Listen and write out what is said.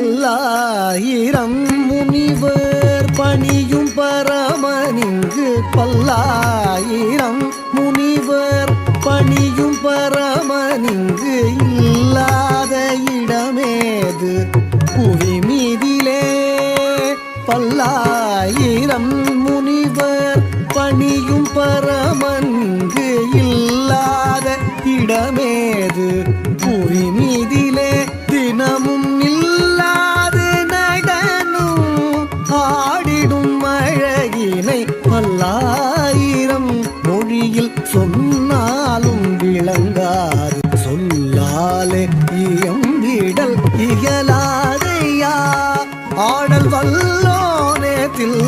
பல்லாயிரம் முனிவர் பணியும் பரமனிங்கு பல்லாயிரம் முனிவர் பணியும் பரமனிங்கு இல்லாத இடமேது புவி மீதிலே பல்லாயிரம் முனிவர் பணியும் பரமன்கு இல்லாத இடமேது புவி மீதிலே தினமும் இல்லாது நடனும் ஆடிடும் அழகினை பல்லாயிரம் மொழியில் சொன்னாலும் விளங்காது சொல்லாலே இயம்பிடல் இயலாதையா ஆடல் வல்லோனே தில்